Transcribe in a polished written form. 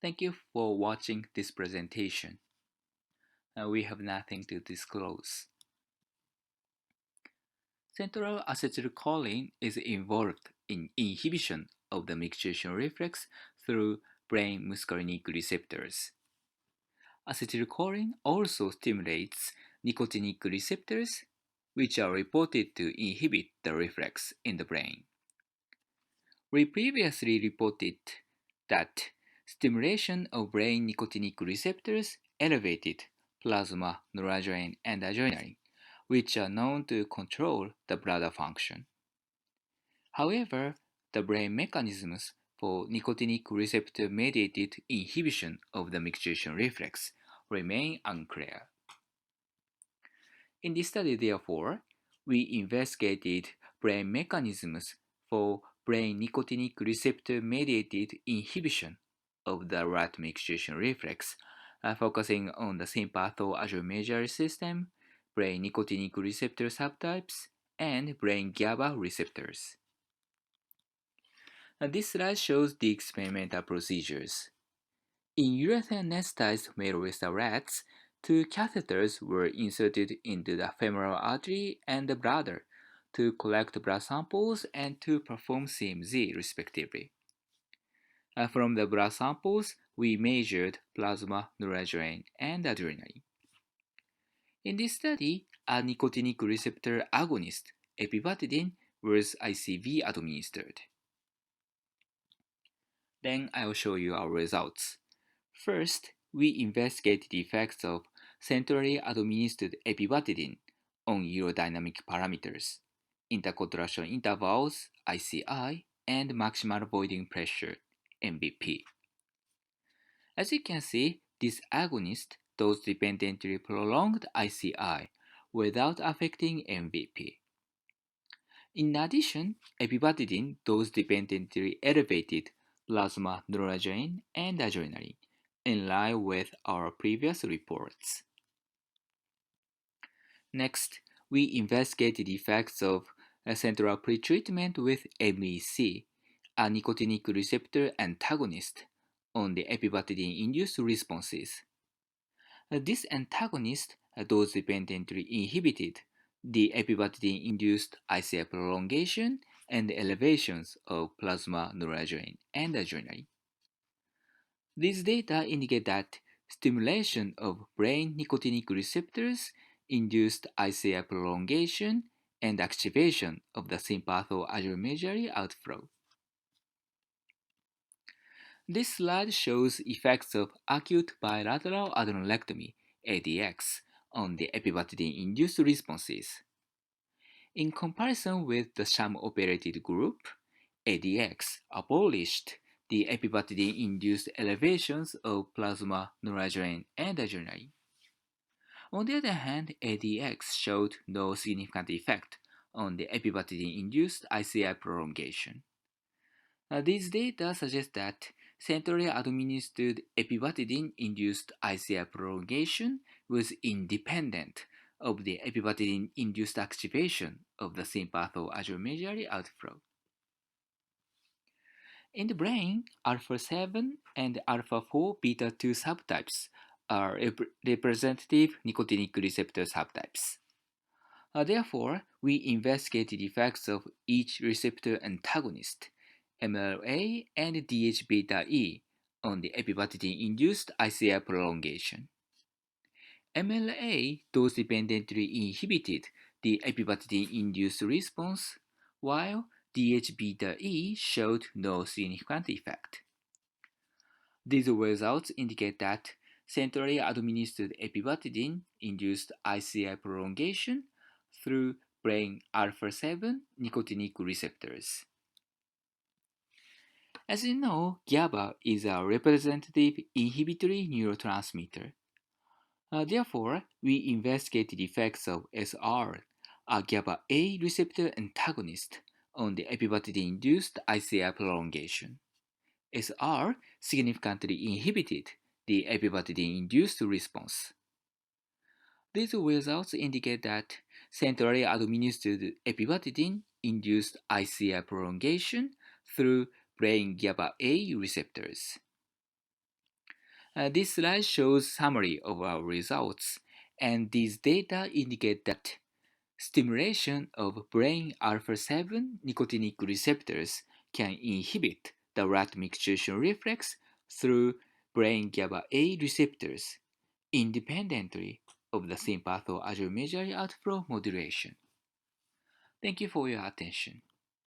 Thank you for watching this presentation. We have nothing to disclose. Central acetylcholine is involved in inhibition of the micturition reflex through brain muscarinic receptors. Acetylcholine also stimulates nicotinic receptors, which are reported to inhibit the reflex in the brain. We previously reported that stimulation of brain nicotinic receptors elevated plasma, noradrenaline, and adrenaline, which are known to control the bladder function. However, the brain mechanisms for nicotinic receptor-mediated inhibition of the micturition reflex remain unclear. In this study, therefore, we investigated brain mechanisms for brain nicotinic receptor-mediated inhibition of the rat micturition reflex, focusing on the sympatho-adrenergic system, brain nicotinic receptor subtypes, and brain GABA receptors. This slide shows the experimental procedures. In urethane anesthetized male Western rats, two catheters were inserted into the femoral artery and the bladder to collect blood samples and to perform CMZ, respectively. From the blood samples, we measured plasma, noradrenaline, and adrenaline. In this study, a nicotinic receptor agonist, epipatidine, was ICV administered. Then I will show you our results. First, we investigate the effects of centrally administered epipatidine on urodynamic parameters, intercontraction intervals, ICI, and maximal voiding pressure, MVP. As you can see, this agonist dose-dependently prolonged ICI without affecting MVP. In addition, epipatidine dose-dependently elevated plasma noradrenaline and adrenaline, in line with our previous reports. Next, we investigated the effects of central pretreatment with MEC, a nicotinic receptor antagonist, on the epipatidine-induced responses. This antagonist dose-dependently inhibited the epipatidine-induced ICI prolongation and elevations of plasma noradrenaline and adrenaline. These data indicate that stimulation of brain nicotinic receptors induced ICI prolongation and activation of the sympatho-adrenergic outflow. This slide shows effects of acute bilateral adrenalectomy (ADX) on the epipatidine-induced responses. In comparison with the sham-operated group, ADX abolished the epipatidine-induced elevations of plasma, noradrenaline, and adrenaline. On the other hand, ADX showed no significant effect on the epipatidine-induced ICI prolongation. These data suggest that centrally administered epipatidine-induced ICI prolongation was independent of the epipatidine-induced activation of the sympatho-adrenergic outflow. In the brain, alpha7 and alpha4 beta2 subtypes are representative nicotinic receptor subtypes. Therefore, we investigated the effects of each receptor antagonist, MLA and DH-beta-E, on the epipatidine-induced ICI prolongation. MLA dose-dependently inhibited the epipatidine-induced response, while DH-beta-E showed no significant effect. These results indicate that centrally administered epipatidine induced ICI prolongation through brain alpha7 nicotinic receptors. As you know, GABA is a representative inhibitory neurotransmitter. Therefore, we investigated the effects of SR, a GABA-A receptor antagonist, on the epipatidine-induced ICI prolongation. SR significantly inhibited the epipatidine-induced response. These results indicate that centrally administered epipatidine induced ICI prolongation through brain GABA-A receptors. This slide shows summary of our results, and these data indicate that stimulation of brain alpha7 nicotinic receptors can inhibit the rat micturition reflex through brain GABA A receptors independently of the sympathoadrenergic outflow modulation. Thank you for your attention.